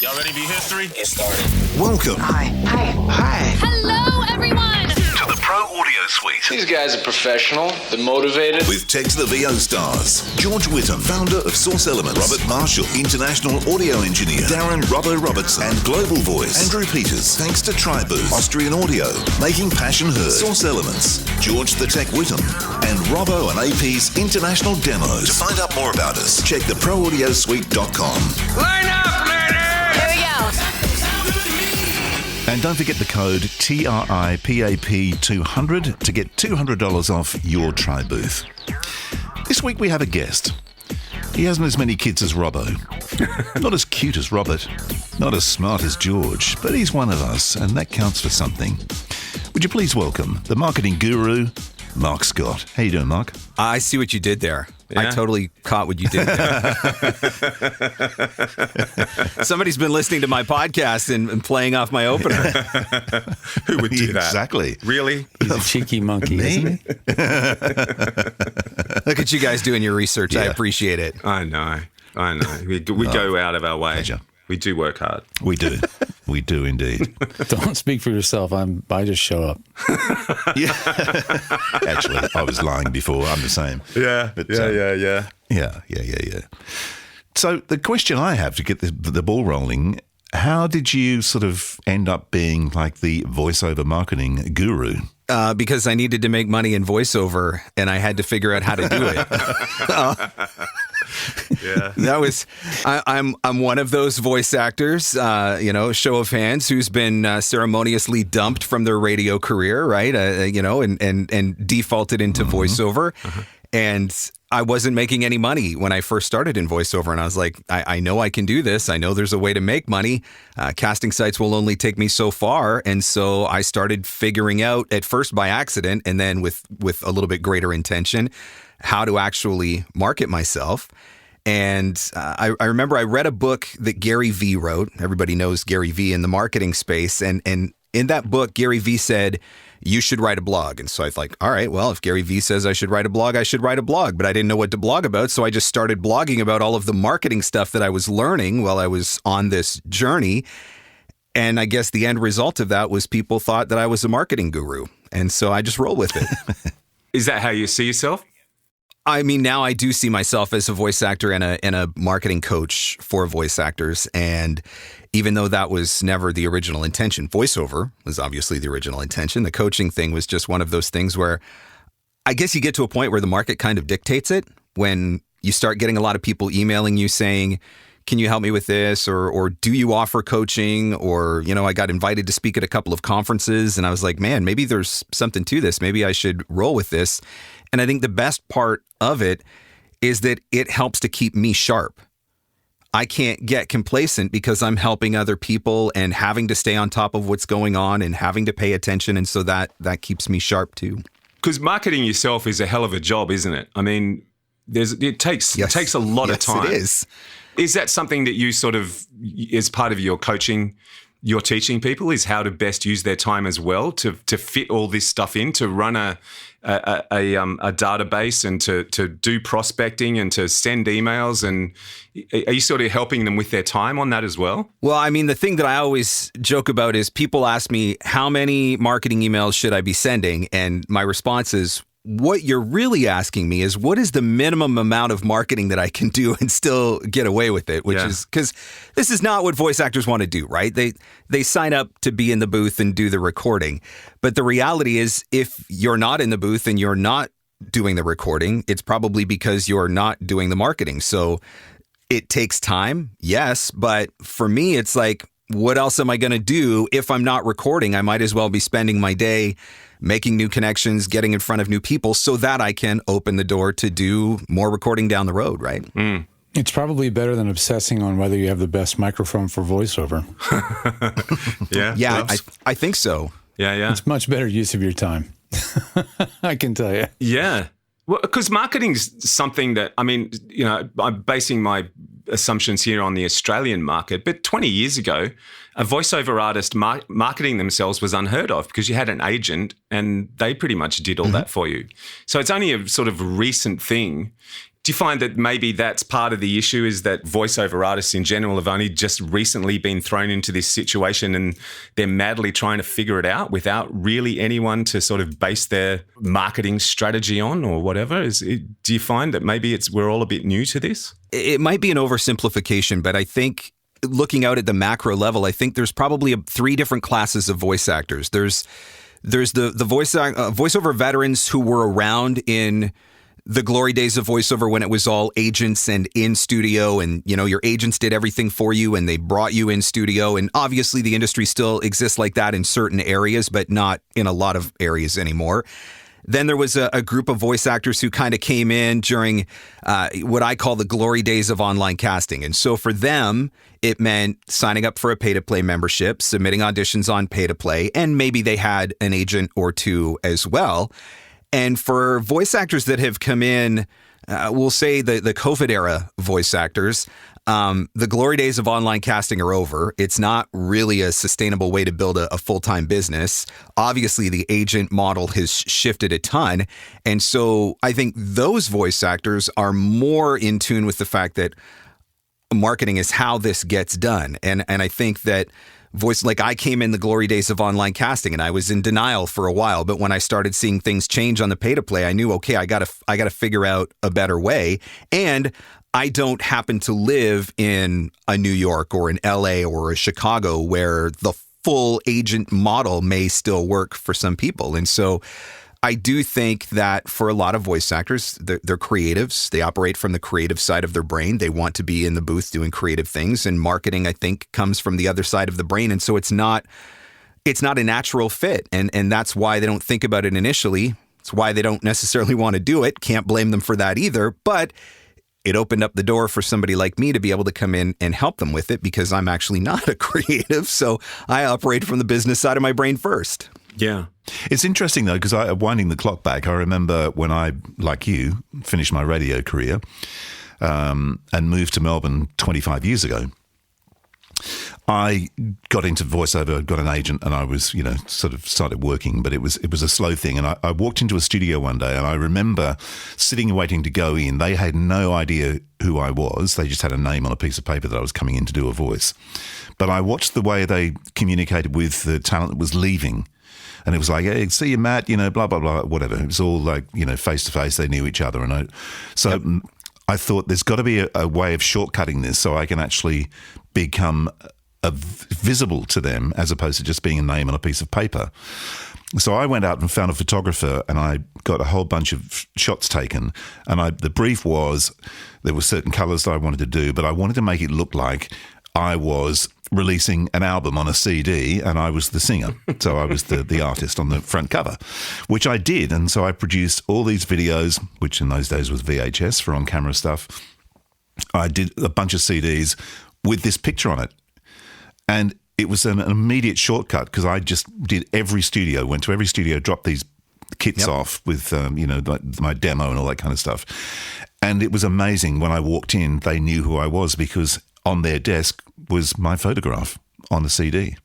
Y'all ready to be history? Get started. Welcome. Hi. Hello, everyone. To the Pro Audio Suite. These guys are professional. They're motivated. With Tech to the VO stars. George Whittam, founder of Source Elements. Robert Marshall, international audio engineer. Darren Robbo Robertson and Global Voice. Andrew Peters, thanks to Tribooth. Austrian Audio, making passion heard. Source Elements. George the Tech Whittam. And Robbo and AP's international demos. To find out more about us, check theproaudiosuite.com. Line up, ladies! Here we go. And don't forget the code TRIPAP200 to get $200 off your Tribooth. This week we have a guest. He hasn't as many kids as Robbo. Not as cute as Robert. Not as smart as George. But he's one of us, and that counts for something. Would you please welcome the marketing guru, Marc Scott. How you doing, Marc? I see what you did there. Yeah. I totally caught what you did there. Somebody's been listening to my podcast and playing off my opener. Who would do that? Exactly. Really? He's a cheeky monkey, isn't he? Look at you guys doing your research. I Yeah. appreciate it. I know. We go out of our way. Pleasure. We do work hard. We do. We do indeed. Don't speak for yourself. I just show up. Yeah. Actually, I was lying before. I'm the same. Yeah. But, Yeah. Yeah. So the question I have to get the ball rolling, how did you sort of end up being like the voiceover marketing guru? Because I needed to make money in voiceover, and I had to figure out how to do it. Yeah. That was, I'm one of those voice actors, show of hands, who's been ceremoniously dumped from their radio career, right? And defaulted into voiceover. And I wasn't making any money when I first started in voiceover. And I was like, I know I can do this. I know there's a way to make money. Casting sites will only take me so far. And so I started figuring out, at first by accident, and then with a little bit greater intention, how to actually market myself. And I remember I read a book that Gary Vee wrote. Everybody knows Gary Vee in the marketing space. And in that book, Gary Vee said, you should write a blog. And so I was like, all right, well, if Gary Vee says I should write a blog, I should write a blog. But I didn't know what to blog about. So I just started blogging about all of the marketing stuff that I was learning while I was on this journey. And I guess the end result of that was people thought that I was a marketing guru. And so I just roll with it. Is that how you see yourself? I mean, now I do see myself as a voice actor and a marketing coach for voice actors. And even though that was never the original intention, voiceover was obviously the original intention. The coaching thing was just one of those things where I guess you get to a point where the market kind of dictates it when you start getting a lot of people emailing you saying, can you help me with this? Or do you offer coaching? Or, I got invited to speak at a couple of conferences and I was like, man, maybe there's something to this. Maybe I should roll with this. And I think the best part of it is that it helps to keep me sharp. I can't get complacent because I'm helping other people and having to stay on top of what's going on and having to pay attention. And so that keeps me sharp too. Because marketing yourself is a hell of a job, isn't it? I mean, it takes a lot of time. It is. Is that something that you sort of, as part of your coaching, you're teaching people, is how to best use their time as well to fit all this stuff in, to run a database and to do prospecting and to send emails? And are you sort of helping them with their time on that as well? Well, I mean, the thing that I always joke about is people ask me, how many marketing emails should I be sending? And my response is, what you're really asking me is, what is the minimum amount of marketing that I can do and still get away with it? Which is because this is not what voice actors want to do, right? They sign up to be in the booth and do the recording. But the reality is, if you're not in the booth and you're not doing the recording, it's probably because you're not doing the marketing. So it takes time, yes. But for me, it's like, what else am I going to do if I'm not recording? I might as well be spending my day making new connections, getting in front of new people so that I can open the door to do more recording down the road, right? Mm. It's probably better than obsessing on whether you have the best microphone for voiceover. Yeah, I think so. Yeah. It's much better use of your time. I can tell you. Yeah. Well, because marketing's something that, I mean, I'm basing my assumptions here on the Australian market, but 20 years ago, a voiceover artist marketing themselves was unheard of because you had an agent and they pretty much did all that for you. So it's only a sort of recent thing Do you find that maybe that's part of the issue, is that voiceover artists in general have only just recently been thrown into this situation and they're madly trying to figure it out without really anyone to sort of base their marketing strategy on or whatever? Do you find that maybe we're all a bit new to this? It might be an oversimplification, but I think looking out at the macro level, I think there's probably 3 different classes of voice actors. There's the voiceover veterans who were around in the glory days of voiceover when it was all agents and in studio, and your agents did everything for you and they brought you in studio. And obviously the industry still exists like that in certain areas, but not in a lot of areas anymore. Then there was a group of voice actors who kind of came in during what I call the glory days of online casting. And so for them, it meant signing up for a pay-to-play membership, submitting auditions on pay-to-play, and maybe they had an agent or 2 as well. And for voice actors that have come in, we'll say the COVID era voice actors, the glory days of online casting are over. It's not really a sustainable way to build a full-time business. Obviously, the agent model has shifted a ton. And so I think those voice actors are more in tune with the fact that marketing is how this gets done. And I think that I came in the glory days of online casting and I was in denial for a while. But when I started seeing things change on the pay to play, I knew, okay, I got to figure out a better way. And I don't happen to live in a New York or an LA or a Chicago where the full agent model may still work for some people. And so I do think that for a lot of voice actors, they're creatives. They operate from the creative side of their brain. They want to be in the booth doing creative things. And marketing, I think, comes from the other side of the brain. And so it's not a natural fit. And that's why they don't think about it initially. It's why they don't necessarily want to do it. Can't blame them for that either. But it opened up the door for somebody like me to be able to come in and help them with it because I'm actually not a creative. So I operate from the business side of my brain first. Yeah. It's interesting, though, because winding the clock back, I remember when I, like you, finished my radio career and moved to Melbourne 25 years ago. I got into voiceover, got an agent, and I was, sort of started working, but it was a slow thing. And I walked into a studio one day and I remember sitting and waiting to go in. They had no idea who I was. They just had a name on a piece of paper that I was coming in to do a voice. But I watched the way they communicated with the talent that was leaving. And it was like, hey, see you, Matt, blah, blah, blah, whatever. It was all like, face to face. They knew each other. And I thought there's got to be a way of shortcutting this so I can actually become visible to them as opposed to just being a name on a piece of paper. So I went out and found a photographer and I got a whole bunch of shots taken. And the brief was there were certain colours that I wanted to do, but I wanted to make it look like I was releasing an album on a CD and I was the singer. So I was the artist on the front cover, which I did. And so I produced all these videos, which in those days was VHS for on-camera stuff. I did a bunch of CDs with this picture on it. And it was an immediate shortcut because I just did went to every studio, dropped these kits off with, like my demo and all that kind of stuff. And it was amazing when I walked in, they knew who I was because on their desk was my photograph on the CD.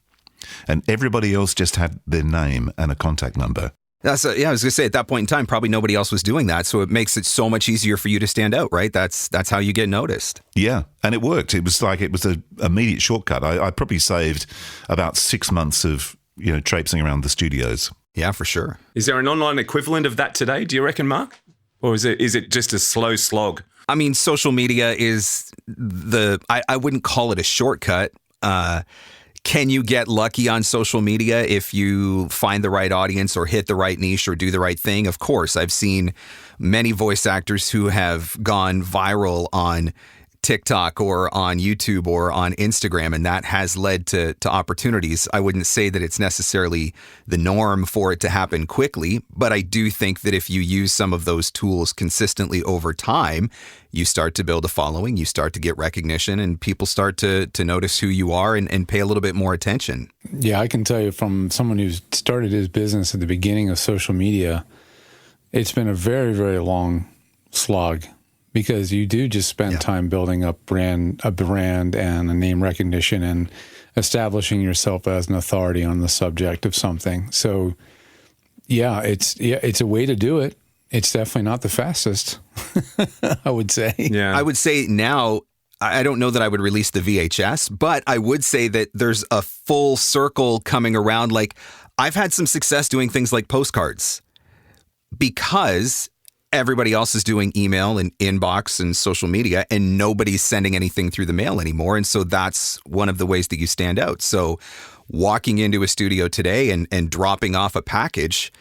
And everybody else just had their name and a contact number. I was going to say at that point in time, probably nobody else was doing that. So it makes it so much easier for you to stand out, right? That's how you get noticed. Yeah. And it worked. It was an immediate shortcut. I probably saved about 6 months of, traipsing around the studios. Yeah, for sure. Is there an online equivalent of that today, do you reckon, Mark? Or is it just a slow slog? I mean, social media is I wouldn't call it a shortcut. Can you get lucky on social media if you find the right audience or hit the right niche or do the right thing? Of course, I've seen many voice actors who have gone viral on TikTok or on YouTube or on Instagram, and that has led to opportunities. I wouldn't say that it's necessarily the norm for it to happen quickly, but I do think that if you use some of those tools consistently over time, you start to build a following, you start to get recognition, and people start to notice who you are and pay a little bit more attention. Yeah, I can tell you from someone who started his business at the beginning of social media, it's been a very, very long slog. Because you do just spend time building up a brand and a name recognition and establishing yourself as an authority on the subject of something. So, it's a way to do it. it's definitely not the fastest, I would say. Yeah. I would say now, I don't know that I would release the VHS, but I would say that there's a full circle coming around. Like, I've had some success doing things like postcards because everybody else is doing email and inbox and social media, and nobody's sending anything through the mail anymore. And so that's one of the ways that you stand out. So walking into a studio today and dropping off a package,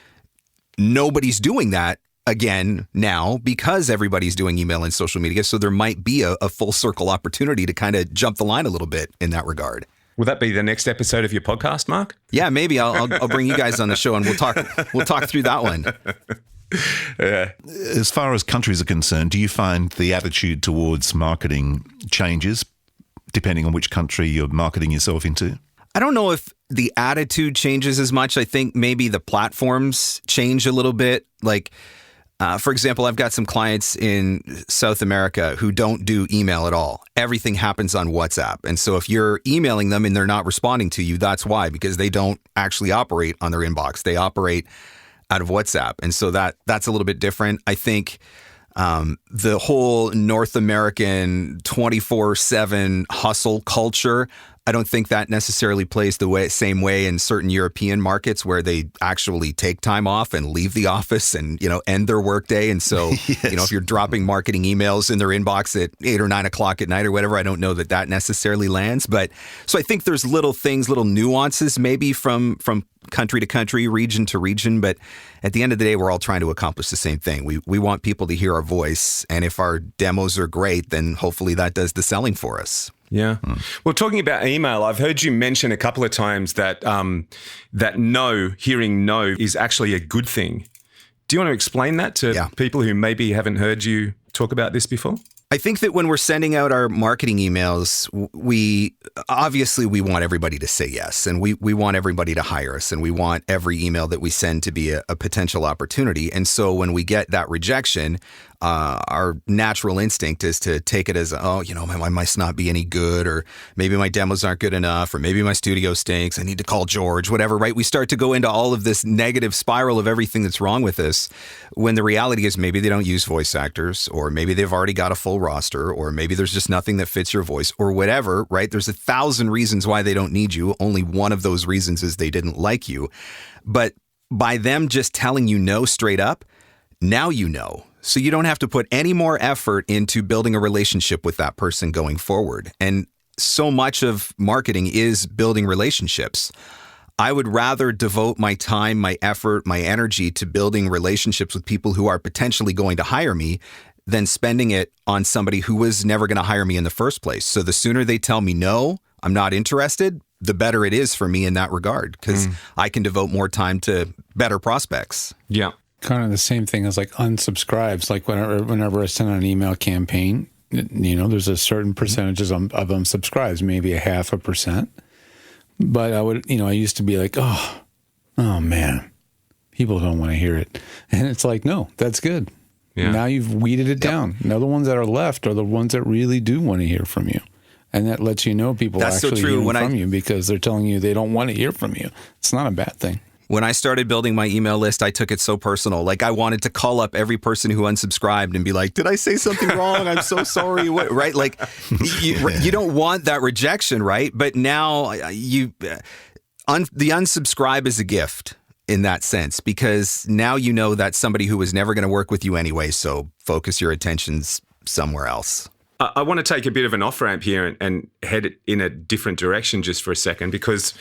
nobody's doing that again now because everybody's doing email and social media. So there might be a full circle opportunity to kind of jump the line a little bit in that regard. Will that be the next episode of your podcast, Mark? Yeah, maybe I'll bring you guys on the show and we'll talk through that one. Yeah. As far as countries are concerned, do you find the attitude towards marketing changes depending on which country you're marketing yourself into? I don't know if the attitude changes as much. I think maybe the platforms change a little bit. Like, for example, I've got some clients in South America who don't do email at all. Everything happens on WhatsApp. And so if you're emailing them and they're not responding to you, that's why, because they don't actually operate on their inbox. They operate out of WhatsApp. And so that's a little bit different. I think the whole North American 24/7 hustle culture, I don't think that necessarily plays the same way in certain European markets where they actually take time off and leave the office and, end their workday. And so, Yes. if you're dropping marketing emails in their inbox at 8 or 9 o'clock at night or whatever, I don't know that necessarily lands. But so I think there's little things, little nuances maybe from country to country, region to region. But at the end of the day, we're all trying to accomplish the same thing. We want people to hear our voice. And if our demos are great, then hopefully that does the selling for us. Yeah. Well, talking about email, I've heard you mention a couple of times that hearing no is actually a good thing. Do you want to explain that to people who maybe haven't heard you talk about this before? I think that when we're sending out our marketing emails, we want everybody to say yes, and we want everybody to hire us, and we want every email that we send to be a potential opportunity. And so when we get that rejection, our natural instinct is to take it as, I must not be any good, or maybe my demos aren't good enough, or maybe my studio stinks. I need to call George, whatever, right? We start to go into all of this negative spiral of everything that's wrong with us, when the reality is maybe they don't use voice actors, or maybe they've already got a full roster, or maybe there's just nothing that fits your voice, or whatever, right? There's 1,000 reasons why they don't need you. Only one of those reasons is they didn't like you. But by them just telling you no straight up, now you know. So you don't have to put any more effort into building a relationship with that person going forward. And so much of marketing is building relationships. I would rather devote my time, my effort, my energy to building relationships with people who are potentially going to hire me than spending it on somebody who was never going to hire me in the first place. So the sooner they tell me no, I'm not interested, the better it is for me in that regard, because I can devote more time to better prospects. Yeah. Kind of the same thing as like unsubscribes. Like whenever I send out an email campaign, there's a certain percentages of unsubscribes, maybe 0.5%. But I used to be like, oh man, people don't want to hear it. And it's like, no, that's good. Yeah. Now you've weeded it down. Now the ones that are left are the ones that really do want to hear from you. And that lets you know people that's actually so true. hear from you because they're telling you they don't want to hear from you. It's not a bad thing. When I started building my email list, I took it so personal. Like, I wanted to call up every person who unsubscribed and be like, did I say something wrong? I'm so sorry. What, right? Like, you don't want that rejection, right? But now the unsubscribe is a gift in that sense, because now you know that's somebody who was never going to work with you anyway. So focus your attentions somewhere else. I want to take a bit of an off-ramp here and head it in a different direction just for a second, because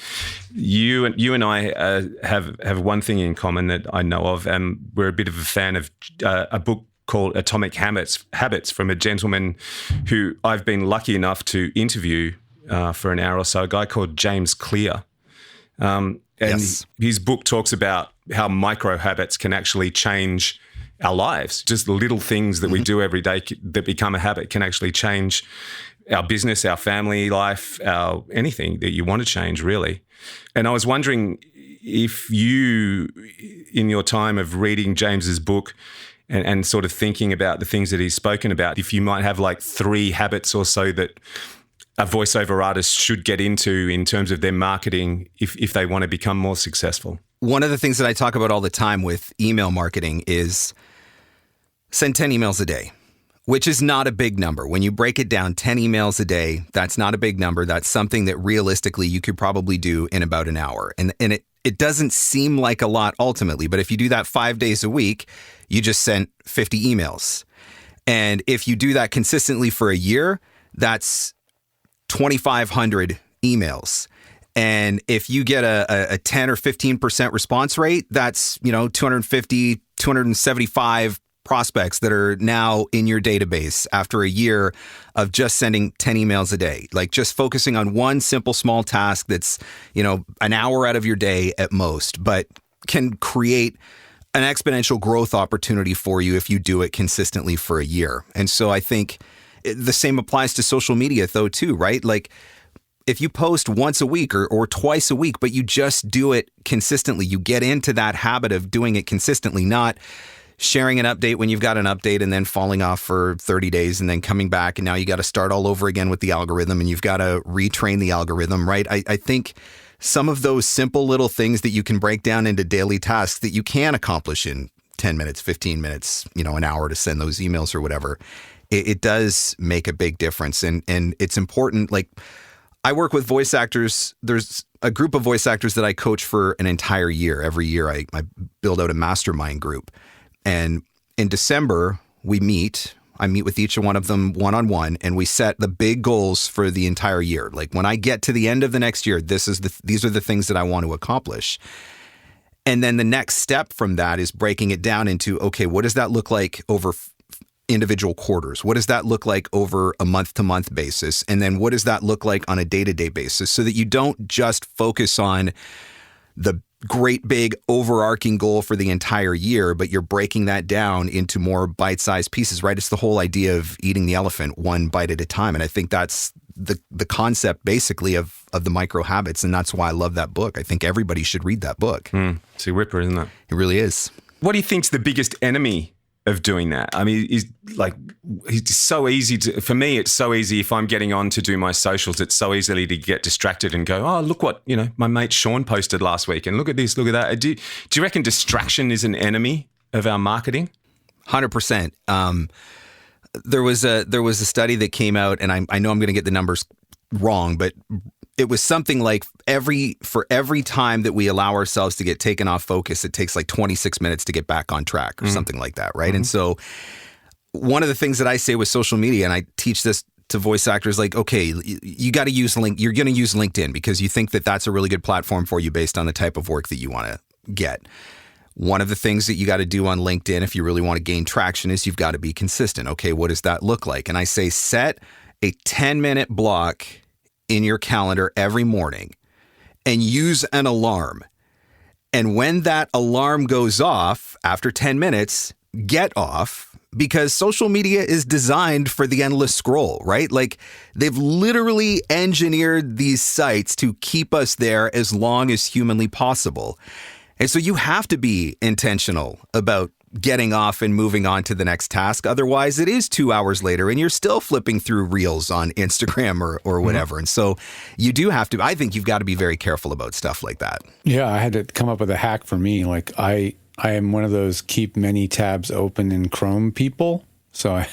you and I have one thing in common that I know of. We're a bit of a fan of a book called Atomic Habits from a gentleman who I've been lucky enough to interview for an hour or so, a guy called James Clear. And his book talks about how micro habits can actually change our lives. Just little things that we do every day that become a habit can actually change our business, our family life, our anything that you want to change, really. And I was wondering if you, in your time of reading James's book and sort of thinking about the things that he's spoken about, if you might have like 3 habits or so that a voiceover artist should get into in terms of their marketing if they want to become more successful. One of the things that I talk about all the time with email marketing is send 10 emails a day, which is not a big number. When you break it down, 10 emails a day, that's not a big number. That's something that realistically you could probably do in about an hour. And it doesn't seem like a lot ultimately, but if you do that 5 days a week, you just sent 50 emails. And if you do that consistently for a year, that's 2,500 emails. And if you get a 10 or 15% response rate, that's, 250, 275 prospects that are now in your database after a year of just sending 10 emails a day, like just focusing on one simple small task that's, an hour out of your day at most, but can create an exponential growth opportunity for you if you do it consistently for a year. And so I think the same applies to social media though too, right? Like if you post once a week or twice a week, but you just do it consistently, you get into that habit of doing it consistently, not sharing an update when you've got an update and then falling off for 30 days and then coming back. And now you got to start all over again with the algorithm and you've got to retrain the algorithm, right? I think some of those simple little things that you can break down into daily tasks that you can accomplish in 10 minutes, 15 minutes, an hour to send those emails or whatever, it does make a big difference. And it's important. Like I work with voice actors. There's a group of voice actors that I coach for an entire year. Every year I build out a mastermind group. And in December, I meet with each one of them one-on-one, and we set the big goals for the entire year. Like when I get to the end of the next year, these are the things that I want to accomplish. And then the next step from that is breaking it down into, okay, what does that look like over individual quarters? What does that look like over a month-to-month basis? And then what does that look like on a day-to-day basis so that you don't just focus on the great big overarching goal for the entire year, but you're breaking that down into more bite-sized pieces, right? It's the whole idea of eating the elephant one bite at a time. And I think that's the concept basically of the micro habits. And that's why I love that book. I think everybody should read that book. It's a ripper, isn't it? It really is. What do you think's the biggest enemy of doing that? I mean, it's so easy for me, it's so easy if I'm getting on to do my socials, it's so easily to get distracted and go, oh, look what, my mate Sean posted last week and look at this, look at that. Do you reckon distraction is an enemy of our marketing? 100%. There was a study that came out, and I know I'm going to get the numbers wrong, but it was something like for every time that we allow ourselves to get taken off focus, it takes like 26 minutes to get back on track or something like that, right? And so one of the things that I say with social media, and I teach this to voice actors, like, okay, you got to use you're going to use LinkedIn because you think that that's a really good platform for you based on the type of work that you want to get. One of the things that you got to do on LinkedIn if you really want to gain traction is you've got to be consistent. Okay, what does that look like? And I say set a 10-minute block in your calendar every morning and use an alarm. And when that alarm goes off after 10 minutes, get off, because social media is designed for the endless scroll, right? Like they've literally engineered these sites to keep us there as long as humanly possible. And so you have to be intentional about getting off and moving on to the next task. Otherwise, it is 2 hours later and you're still flipping through reels on Instagram or whatever. And so you do have to, I think you've got to be very careful about stuff like that. Yeah, I had to come up with a hack for me. Like I am one of those keep many tabs open in Chrome people. So I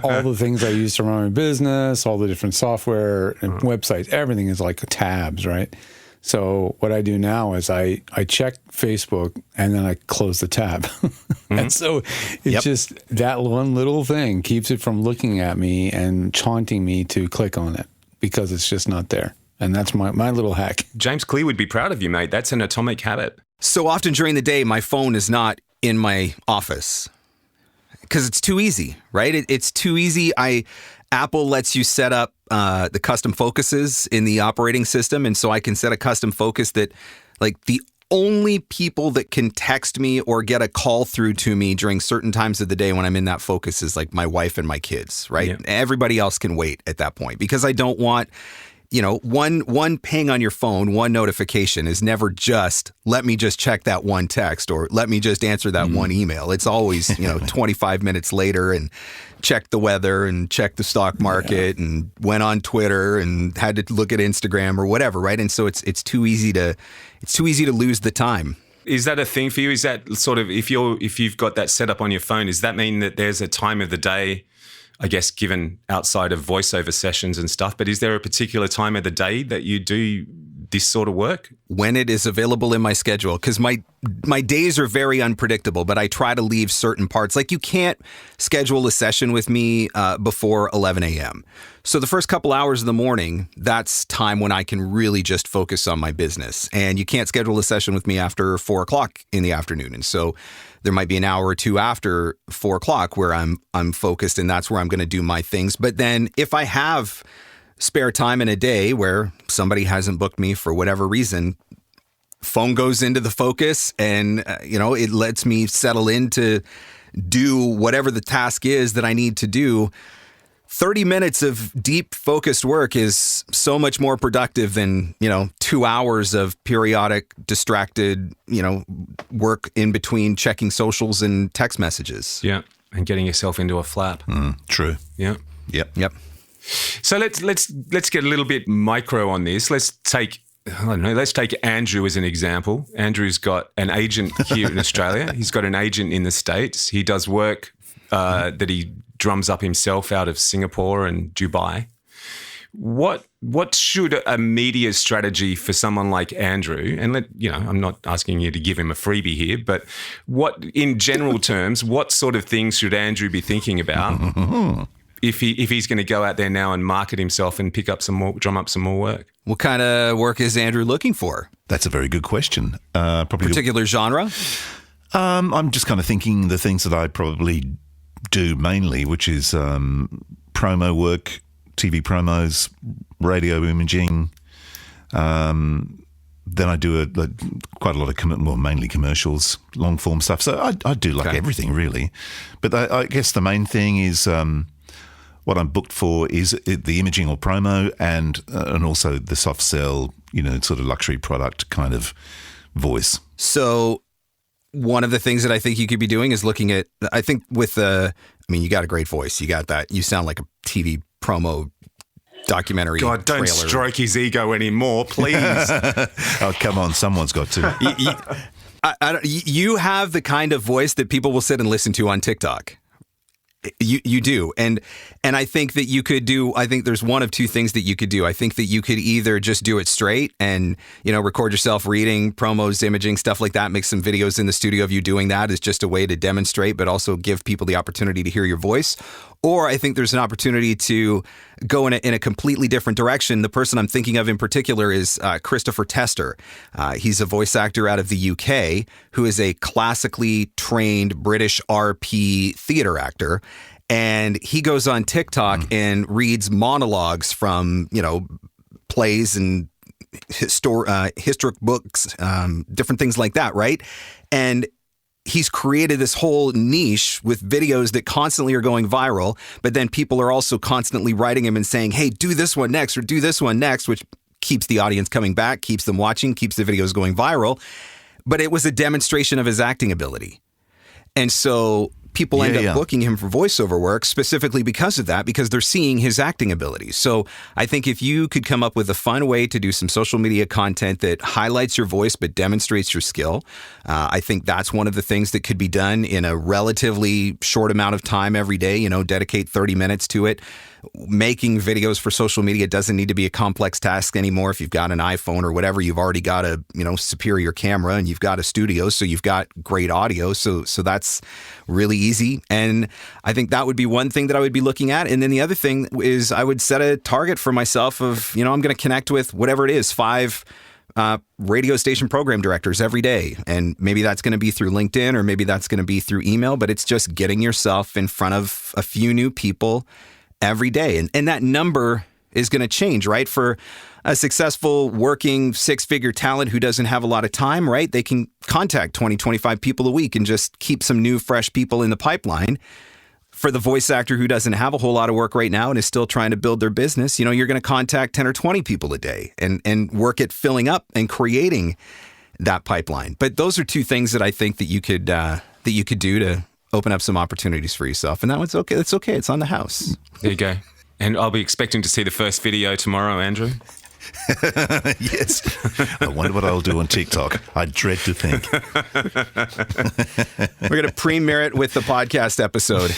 all the things I use to run my business, all the different software and websites, everything is like tabs, right? So what I do now is I check Facebook and then I close the tab. And so it's just that one little thing keeps it from looking at me and taunting me to click on it because it's just not there. And that's my little hack. James Clear would be proud of you, mate. That's an atomic habit. So often during the day, my phone is not in my office because it's too easy, right? It's too easy. Apple lets you set up the custom focuses in the operating system. And so I can set a custom focus that like the only people that can text me or get a call through to me during certain times of the day when I'm in that focus is like my wife and my kids, right? Yeah. Everybody else can wait at that point because I don't want, one ping on your phone, one notification is never just, let me just check that one text or let me just answer that one email. It's always, 25 minutes later and check the weather and check the stock market and went on Twitter and had to look at Instagram or whatever, right? And so it's too easy to lose the time. Is that a thing for you? Is that sort of, if you've got that set up on your phone, does that mean that there's a time of the day, I guess, given outside of voiceover sessions and stuff, but is there a particular time of the day that you do this sort of work? When it is available in my schedule, because my days are very unpredictable, but I try to leave certain parts. Like, you can't schedule a session with me before 11 a.m. So the first couple hours of the morning, that's time when I can really just focus on my business. And you can't schedule a session with me after 4 o'clock in the afternoon. And so there might be an hour or two after 4 o'clock where I'm focused, and that's where I'm going to do my things. But then if I have spare time in a day where somebody hasn't booked me for whatever reason, phone goes into the focus, and it lets me settle in to do whatever the task is that I need to do. 30 minutes of deep focused work is so much more productive than 2 hours of periodic distracted work in between checking socials and text messages. Yeah, and getting yourself into a flap. True. Yeah. Yep. So let's get a little bit micro on this. Let's take Andrew as an example. Andrew's got an agent here in Australia. He's got an agent in the States. He does work that he drums up himself out of Singapore and Dubai. What should a media strategy for someone like Andrew, and I'm not asking you to give him a freebie here, but what, in general terms, what sort of things should Andrew be thinking about if he's going to go out there now and market himself and drum up some more work? What kind of work is Andrew looking for? That's a very good question. Probably particular genre? I'm just kind of thinking the things that I probably do mainly, which is promo work, TV promos, radio imaging. Then I do quite a lot of mainly commercials, long form stuff. So I do everything really. But I guess the main thing is what I'm booked for is the imaging or promo, and also the soft sell, sort of luxury product kind of voice. So one of the things that I think you could be doing is looking at, I think you got a great voice. You got that. You sound like a TV promo documentary. God, don't trailer. stroke his ego anymore, please. Oh, come on. Someone's got to. You have the kind of voice that people will sit and listen to on TikTok. You do. And I think that you could do, I think there's one of two things that you could do. I think that you could either just do it straight and, record yourself reading promos, imaging, stuff like that, make some videos in the studio of you doing that as just a way to demonstrate, but also give people the opportunity to hear your voice. Or I think there's an opportunity to go in a completely different direction. The person I'm thinking of in particular is Christopher Tester. He's a voice actor out of the UK who is a classically trained British RP theater actor. And he goes on TikTok and reads monologues from, plays and historic books, different things like that, right? And he's created this whole niche with videos that constantly are going viral, but then people are also constantly writing him and saying, hey, do this one next or do this one next, which keeps the audience coming back, keeps them watching, keeps the videos going viral. But it was a demonstration of his acting ability. And so people end up booking him for voiceover work specifically because of that, because they're seeing his acting abilities. So I think if you could come up with a fun way to do some social media content that highlights your voice but demonstrates your skill, I think that's one of the things that could be done in a relatively short amount of time every day, dedicate 30 minutes to it. Making videos for social media doesn't need to be a complex task anymore. If you've got an iPhone or whatever, you've already got a superior camera and you've got a studio, so you've got great audio. So that's really easy. And I think that would be one thing that I would be looking at. And then the other thing is I would set a target for myself of, I'm going to connect with whatever it is, 5 radio station program directors every day. And maybe that's going to be through LinkedIn or maybe that's going to be through email, but it's just getting yourself in front of a few new people every day. And that number is going to change, right? For a successful working 6-figure talent who doesn't have a lot of time, right? They can contact 20, 25 people a week and just keep some new, fresh people in the pipeline. For the voice actor who doesn't have a whole lot of work right now and is still trying to build their business, you're going to contact 10 or 20 people a day and work at filling up and creating that pipeline. But those are two things that I think that you could do to open up some opportunities for yourself. And that one's okay. It's okay. It's on the house. There you go. And I'll be expecting to see the first video tomorrow, Andrew. Yes. I wonder what I'll do on TikTok. I dread to think. We're going to premiere it with the podcast episode.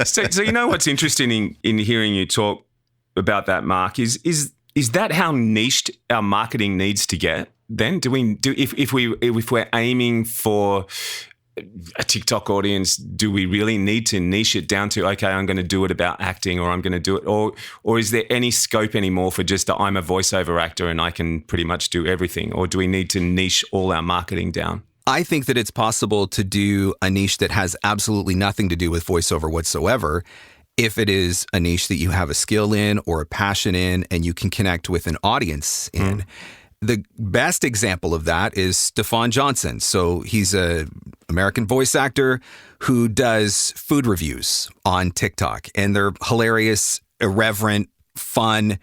So you know what's interesting in hearing you talk about that, Mark, is that how niched our marketing needs to get? Then if we're aiming for a TikTok audience, do we really need to niche it down to, okay, I'm going to do it about acting, or I'm going to do it, or is there any scope anymore for just I'm a voiceover actor and I can pretty much do everything? Or do we need to niche all our marketing down? I think that it's possible to do a niche that has absolutely nothing to do with voiceover whatsoever, if it is a niche that you have a skill in or a passion in and you can connect with an audience in. The best example of that is Stefan Johnson. So he's an American voice actor who does food reviews on TikTok, and they're hilarious, irreverent, fun.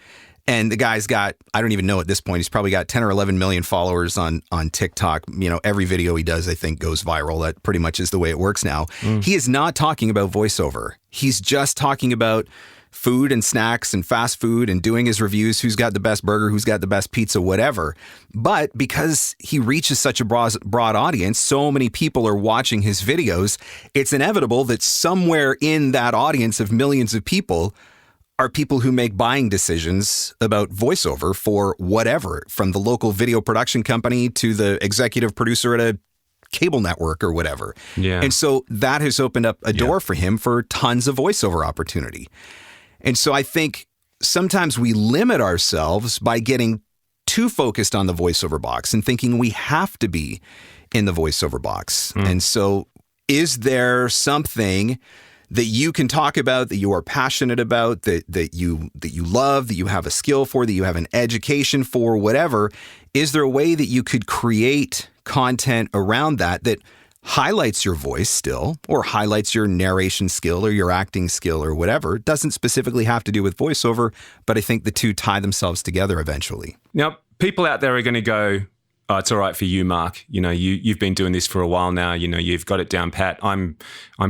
And the guy's got, I don't even know at this point, he's probably got 10 or 11 million followers on TikTok. You know, every video he does, I think, goes viral. That pretty much is the way it works now. He is not talking about voiceover. He's just talking about food and snacks and fast food and doing his reviews, who's got the best burger, who's got the best pizza, whatever. But because he reaches such a broad audience, so many people are watching his videos, it's inevitable that somewhere in that audience of millions of people are people who make buying decisions about voiceover for whatever, from the local video production company to the executive producer at a cable network or whatever. Yeah. And so that has opened up a door for him for tons of voiceover opportunity. And so I think sometimes we limit ourselves by getting too focused on the voiceover box and thinking we have to be in the voiceover box. And so is there something that you can talk about, that you are passionate about, that you love, that you have a skill for, that you have an education for, whatever? Is there a way that you could create content around that highlights your voice still, or highlights your narration skill or your acting skill or whatever? It doesn't specifically have to do with voiceover, but I think the two tie themselves together eventually. Now, people out there are going to go, oh, it's all right for you, Mark. You know, you've been doing this for a while now. You know, you've got it down pat. I'm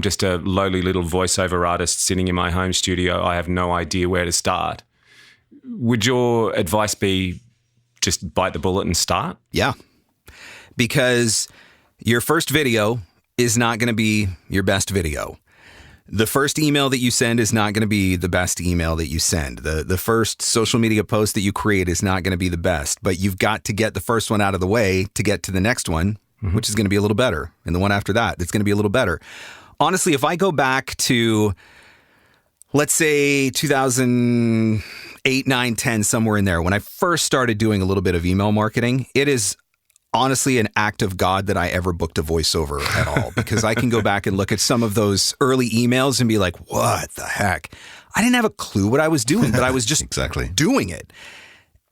just a lowly little voiceover artist sitting in my home studio. I have no idea where to start. Would your advice be just bite the bullet and start? Yeah, because your first video is not going to be your best video. The first email that you send is not going to be the best email that you send. The first social media post that you create is not going to be the best, but you've got to get the first one out of the way to get to the next one, which is going to be a little better. And the one after that, it's going to be a little better. Honestly, if I go back to, let's say 2008, 9, 10, somewhere in there, when I first started doing a little bit of email marketing, it is honestly an act of God that I ever booked a voiceover at all, because I can go back and look at some of those early emails and be like, what the heck? I didn't have a clue what I was doing, but I was just doing it.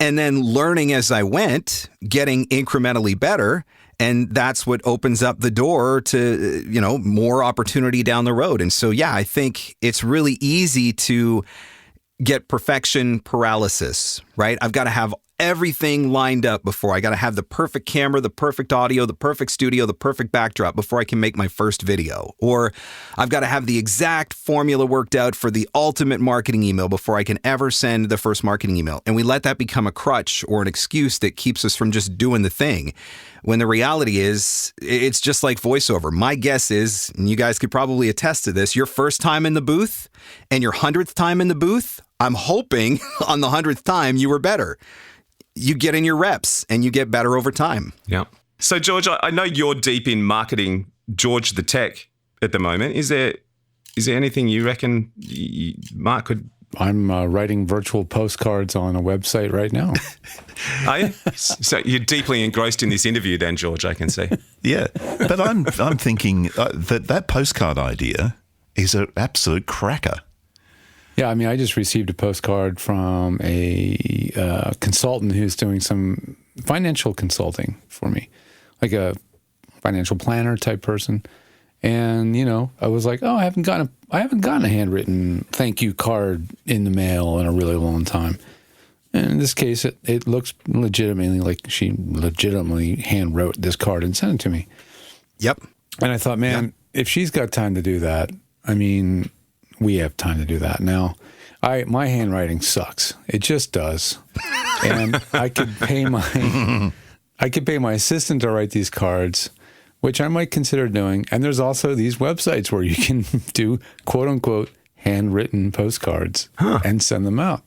And then learning as I went, getting incrementally better. And that's what opens up the door to, you know, more opportunity down the road. And so, yeah, I think it's really easy to get perfection paralysis, right? I've got to have everything lined up before. I got to have the perfect camera, the perfect audio, the perfect studio, the perfect backdrop before I can make my first video. Or I've got to have the exact formula worked out for the ultimate marketing email before I can ever send the first marketing email. And we let that become a crutch or an excuse that keeps us from just doing the thing. When the reality is, it's just like voiceover. My guess is, and you guys could probably attest to this, your first time in the booth and your 100th time in the booth, I'm hoping on the 100th time you were better. You get in your reps and you get better over time. Yeah. So, George, I know you're deep in marketing George the Tech at the moment. Is there anything you reckon Mark could? I'm writing virtual postcards on a website right now. Are you? So you're deeply engrossed in this interview then, George, I can see. Yeah, but I'm thinking that postcard idea is an absolute cracker. Yeah, I mean, I just received a postcard from a consultant who's doing some financial consulting for me, like a financial planner type person. And, you know, I was like, oh, I haven't gotten a handwritten thank you card in the mail in a really long time. And in this case, it looks legitimately like she legitimately hand wrote this card and sent it to me. Yep. And I thought, man, if she's got time to do that, I mean, we have time to do that. Now, my handwriting sucks. It just does. And I could pay my assistant to write these cards, which I might consider doing. And there's also these websites where you can do quote unquote handwritten postcards and send them out.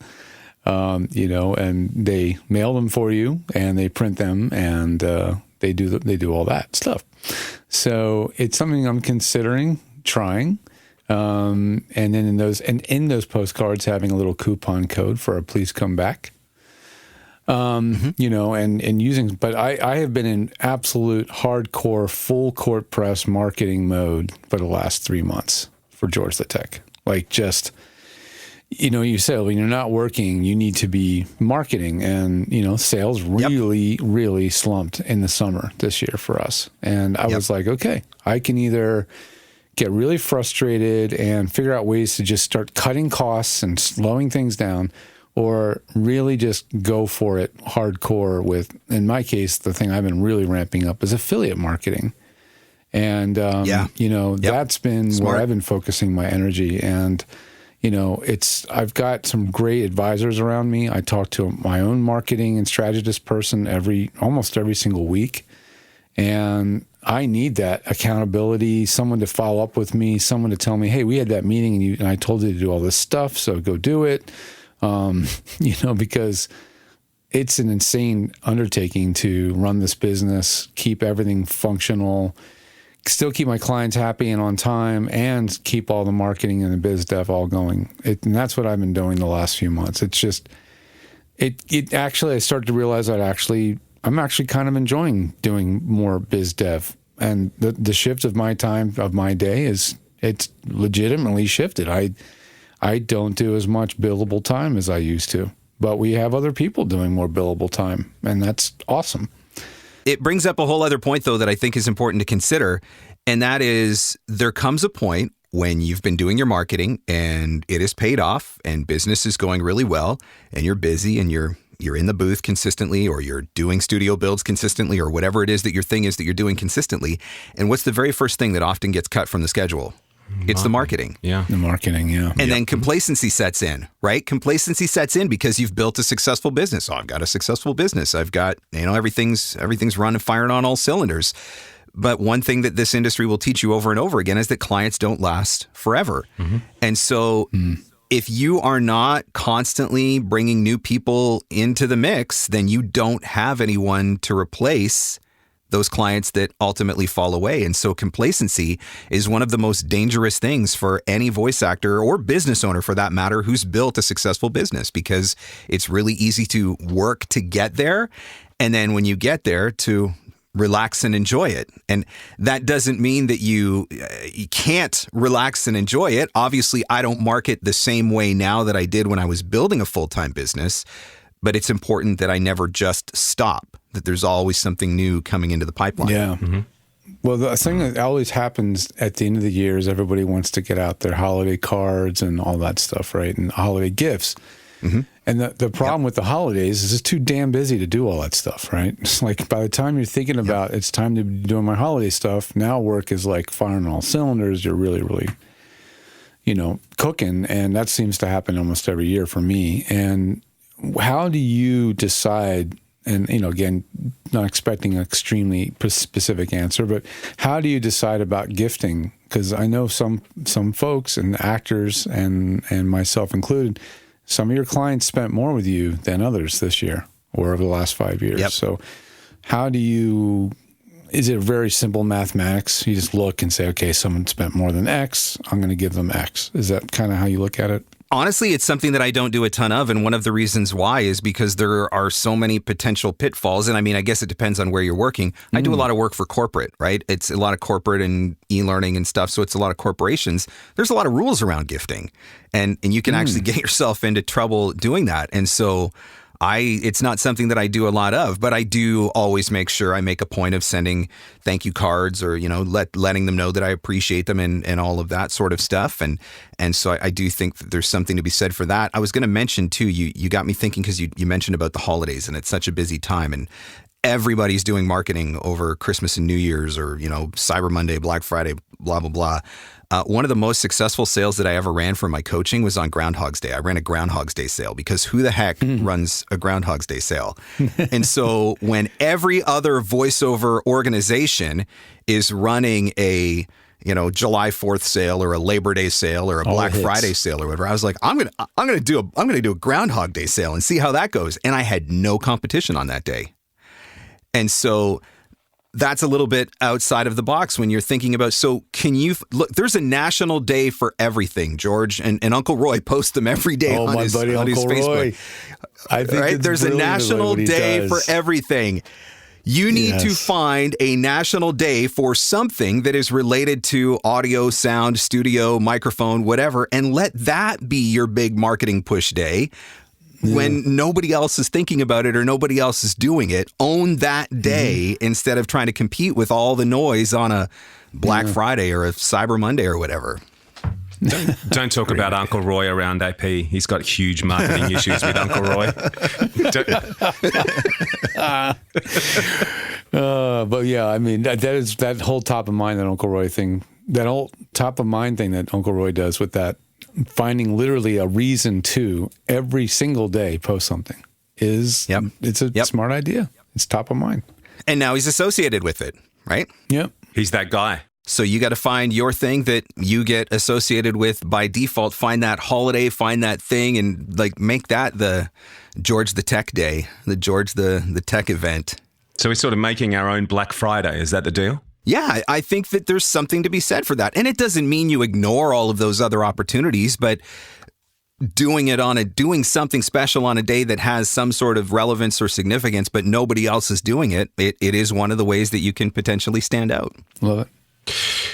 And they mail them for you and they print them and they do all that stuff. So it's something I'm considering trying. And then in those postcards, having a little coupon code for a please come back. And using, but I have been in absolute hardcore full court press marketing mode for the last 3 months for George the Tech. Like just, you say when you're not working, you need to be marketing, and, sales really slumped in the summer this year for us. And I was like, okay, I can either get really frustrated and figure out ways to just start cutting costs and slowing things down, or really just go for it hardcore with, in my case, the thing I've been really ramping up is affiliate marketing. And, that's been Smart. where I've been focusing my energy. And, I've got some great advisors around me. I talk to my own marketing and strategist person almost every single week. And I need that accountability, someone to follow up with me, someone to tell me, hey, we had that meeting and I told you to do all this stuff, so go do it. Because it's an insane undertaking to run this business, keep everything functional, still keep my clients happy and on time, and keep all the marketing and the biz dev all going. And that's what I've been doing the last few months. It's just, it actually, I started to realize that I'm actually kind of enjoying doing more biz dev. And the shift of my time, of my day it's legitimately shifted. I don't do as much billable time as I used to, but we have other people doing more billable time, and that's awesome. It brings up a whole other point, though, that I think is important to consider, and that is there comes a point when you've been doing your marketing and it is paid off and business is going really well and you're busy and you're in the booth consistently, or you're doing studio builds consistently, or whatever it is that your thing is that you're doing consistently. And what's the very first thing that often gets cut from the schedule? It's the marketing. Yeah. The marketing, yeah. And then complacency sets in, right? Complacency sets in because you've built a successful business. Oh, I've got a successful business. I've got, everything's running, firing on all cylinders. But one thing that this industry will teach you over and over again is that clients don't last forever. Mm-hmm. And so if you are not constantly bringing new people into the mix, then you don't have anyone to replace those clients that ultimately fall away. And so complacency is one of the most dangerous things for any voice actor or business owner, for that matter, who's built a successful business, because it's really easy to work to get there. And then when you get there, to relax and enjoy it. And that doesn't mean that you can't relax and enjoy it. Obviously, I don't market the same way now that I did when I was building a full-time business, but it's important that I never just stop, that there's always something new coming into the pipeline. Yeah. Mm-hmm. Well, the thing that always happens at the end of the year is everybody wants to get out their holiday cards and all that stuff, right? And holiday gifts. Mm-hmm. And the problem with the holidays is it's too damn busy to do all that stuff, right? It's like by the time you're thinking about it's time to be doing my holiday stuff, now work is like firing all cylinders. You're really, really, cooking. And that seems to happen almost every year for me. And how do you decide, and, again, not expecting an extremely specific answer, but how do you decide about gifting? Because I know some folks and actors and myself included, some of your clients spent more with you than others this year or over the last 5 years. Yep. So how do you, is it very simple mathematics? You just look and say, okay, someone spent more than X, I'm going to give them X. Is that kind of how you look at it? Honestly, it's something that I don't do a ton of. And one of the reasons why is because there are so many potential pitfalls. And I guess it depends on where you're working. I do a lot of work for corporate, right? It's a lot of corporate and e-learning and stuff. So it's a lot of corporations. There's a lot of rules around gifting. And you can actually get yourself into trouble doing that. And so it's not something that I do a lot of, but I do always make sure I make a point of sending thank you cards, or, letting them know that I appreciate them and all of that sort of stuff. And so I do think that there's something to be said for that. I was going to mention too, you got me thinking, because you mentioned about the holidays and it's such a busy time. everybody's doing marketing over Christmas and New Year's, or, Cyber Monday, Black Friday, blah, blah, blah. One of the most successful sales that I ever ran for my coaching was on Groundhog's Day. I ran a Groundhog's Day sale because who the heck runs a Groundhog's Day sale? And so when every other voiceover organization is running a July 4th sale or a Labor Day sale or a Black Friday sale or whatever, I was like, I'm gonna do a Groundhog Day sale and see how that goes. And I had no competition on that day. And so that's a little bit outside of the box when you're thinking about, so can you look, there's a national day for everything, George, and Uncle Roy posts them every day on his Facebook. I think there's a national day for everything. You need to find a national day for something that is related to audio, sound, studio, microphone, whatever, and let that be your big marketing push day. When nobody else is thinking about it or nobody else is doing it. Own that day instead of trying to compete with all the noise on a Black Friday or a Cyber Monday or whatever. Don't talk about Uncle Roy around AP. He's got huge marketing issues with Uncle Roy. But yeah, I mean, that whole top of mind, that Uncle Roy thing, that whole top of mind thing that Uncle Roy does with that, finding literally a reason to every single day post something it's a smart idea. It's top of mind. And now he's associated with it, right? Yep. He's that guy. So you got to find your thing that you get associated with by default. Find that holiday, find that thing, and make that the George the Tech Day, the George the Tech event. So we're sort of making our own Black Friday. Is that the deal? Yeah, I think that there's something to be said for that. And it doesn't mean you ignore all of those other opportunities, but doing something special on a day that has some sort of relevance or significance, but nobody else is doing it, it is one of the ways that you can potentially stand out. Love it.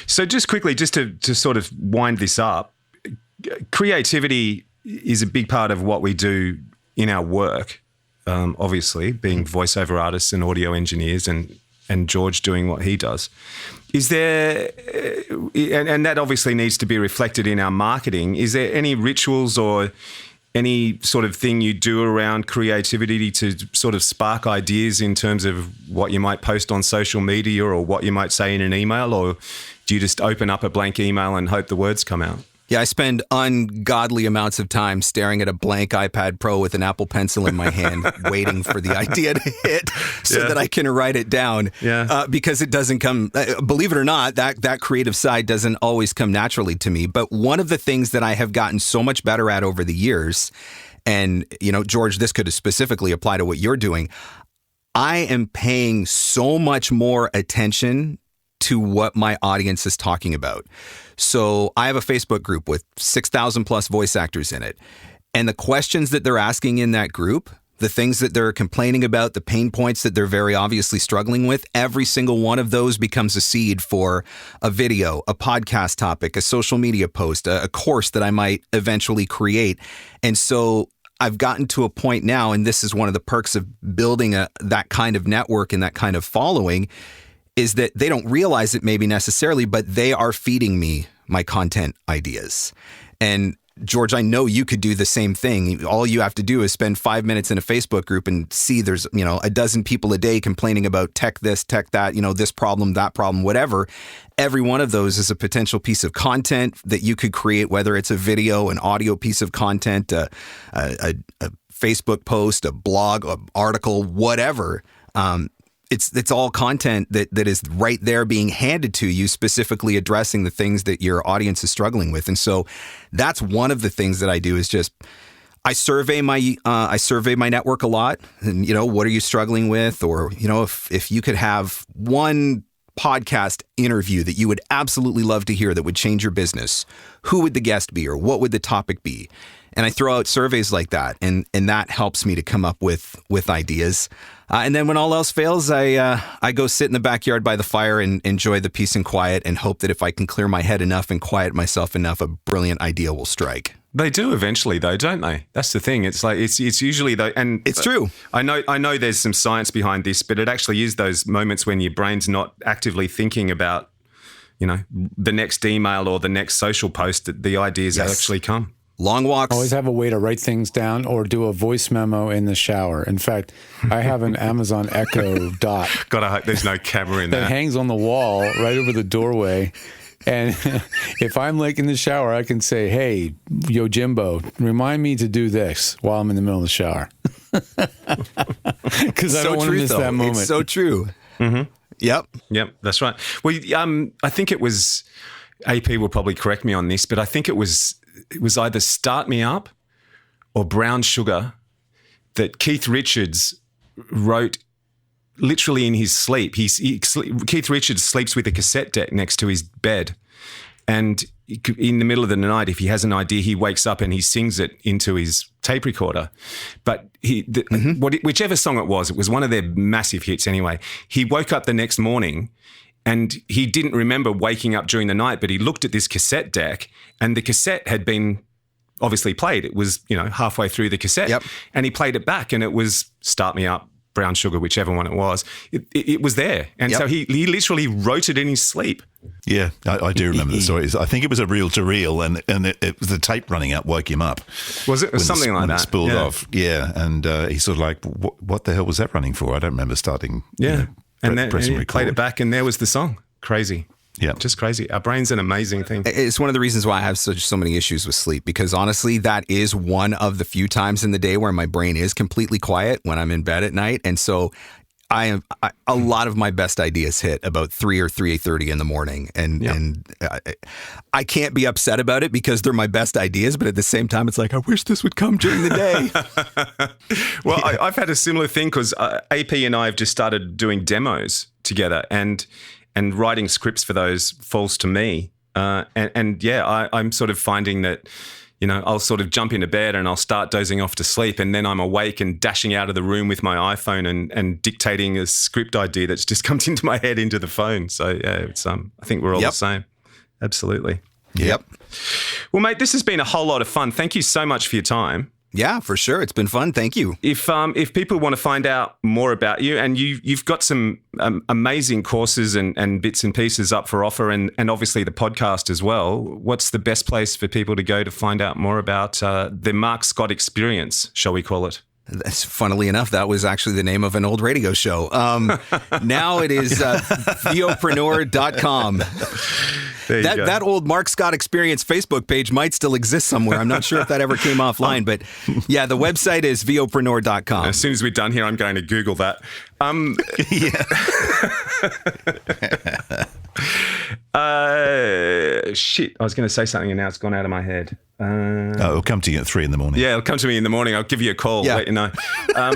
So just quickly, just to sort of wind this up, creativity is a big part of what we do in our work, obviously, being voiceover artists and audio engineers and George doing what he does. Is there, and that obviously needs to be reflected in our marketing, is there any rituals or any sort of thing you do around creativity to sort of spark ideas in terms of what you might post on social media or what you might say in an email? Or do you just open up a blank email and hope the words come out? Yeah, I spend ungodly amounts of time staring at a blank iPad Pro with an Apple Pencil in my hand, waiting for the idea to hit so that I can write it down. Yeah. Because it doesn't come, believe it or not, that creative side doesn't always come naturally to me. But one of the things that I have gotten so much better at over the years, and, George, this could specifically apply to what you're doing, I am paying so much more attention to what my audience is talking about. So I have a Facebook group with 6,000 plus voice actors in it. And the questions that they're asking in that group, the things that they're complaining about, the pain points that they're very obviously struggling with, every single one of those becomes a seed for a video, a podcast topic, a social media post, a course that I might eventually create. And so I've gotten to a point now, and this is one of the perks of building that kind of network and that kind of following, is that they don't realize it maybe necessarily, but they are feeding me my content ideas. And George, I know you could do the same thing. All you have to do is spend 5 minutes in a Facebook group and see there's, a dozen people a day complaining about tech this, tech that, this problem, that problem, whatever. Every one of those is a potential piece of content that you could create, whether it's a video, an audio piece of content, a Facebook post, a blog, an article, whatever. It's all content that is right there being handed to you, specifically addressing the things that your audience is struggling with. And so that's one of the things that I do is just I survey my network a lot. And, what are you struggling with? Or, if you could have one podcast interview that you would absolutely love to hear that would change your business, who would the guest be or what would the topic be? And I throw out surveys like that, and that helps me to come up with ideas. And then when all else fails, I go sit in the backyard by the fire and enjoy the peace and quiet and hope that if I can clear my head enough and quiet myself enough, a brilliant idea will strike. They do eventually, though, don't they? That's the thing. It's like it's usually though, and it's true. I know there's some science behind this, but it actually is those moments when your brain's not actively thinking about, the next email or the next social post that the ideas actually come. Long walks. Always have a way to write things down or do a voice memo in the shower. In fact, I have an Amazon Echo Dot. God, I hope there's no camera in that there. hangs on the wall right over the doorway. And if I'm like in the shower, I can say, "Hey, yo, Jimbo, remind me to do this while I'm in the middle of the shower." Because I don't want to miss that moment. It's so true. Mm-hmm. Yep, that's right. Well, I think it was, AP will probably correct me on this, but I think it was either Start Me Up or Brown Sugar that Keith Richards wrote literally in his sleep. Keith Richards sleeps with a cassette deck next to his bed, and in the middle of the night, if he has an idea, he wakes up and he sings it into his tape recorder. But whichever song it was one of their massive hits anyway. He woke up the next morning and he didn't remember waking up during the night, but he looked at this cassette deck and the cassette had been obviously played. It was, halfway through the cassette, and he played it back and it was Start Me Up, Brown Sugar, whichever one it was. It was there. And so he literally wrote it in his sleep. Yeah, I do remember the story. I think it was a reel-to-reel and it was the tape running up woke him up. Was it? Something like that. When it spooled off. Yeah, and he sort of like, what the hell was that running for? I don't remember starting, and then pressing he record. played it back and there was the song. Crazy. Yeah. Just crazy. Our brain's an amazing thing. It's one of the reasons why I have so many issues with sleep, because honestly, that is one of the few times in the day where my brain is completely quiet when I'm in bed at night. And so a lot of my best ideas hit about 3 or 3:30 in the morning. And I can't be upset about it because they're my best ideas. But at the same time, it's like, I wish this would come during the day. Well, I've had a similar thing because AP and I have just started doing demos together and writing scripts for those falls to me. I'm sort of finding that, I'll sort of jump into bed and I'll start dozing off to sleep, and then I'm awake and dashing out of the room with my iPhone and dictating a script idea that's just comes into my head into the phone. So yeah, it's I think we're all the same. Absolutely. Yep. Well, mate, this has been a whole lot of fun. Thank you so much for your time. Yeah, for sure. It's been fun. Thank you. If people want to find out more about you, and you've got some amazing courses and bits and pieces up for offer, and obviously the podcast as well, what's the best place for people to go to find out more about the Marc Scott experience, shall we call it? That's, funnily enough, that was actually the name of an old radio show. Now it is VOpreneur.com. That old Marc Scott Experience Facebook page might still exist somewhere. I'm not sure if that ever came offline, but yeah, the website is VOpreneur.com. As soon as we're done here, I'm going to Google that. Shit, I was going to say something and now it's gone out of my head. It'll come to you at 3 a.m. Yeah, it'll come to me in the morning. I'll give you a call. Let you know. All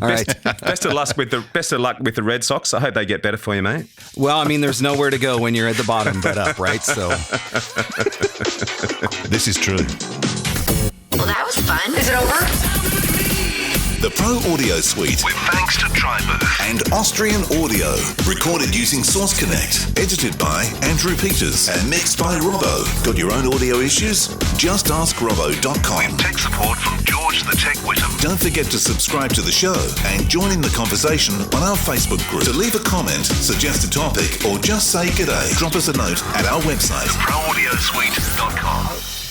right. Best of luck with the Red Sox. I hope they get better for you, mate. Well, I mean, there's nowhere to go when you're at the bottom but up, right? So this is true. Well, that was fun. Is it over? The Pro Audio Suite, with thanks to Tribooth and Austrian Audio. Recorded using Source Connect. Edited by Andrew Peters and mixed by Robbo. Got your own audio issues? Just ask Robbo.com. With tech support from George the Tech Whittam. Don't forget to subscribe to the show and join in the conversation on our Facebook group. To leave a comment, suggest a topic, or just say g'day, drop us a note at our website, theproaudiosuite.com.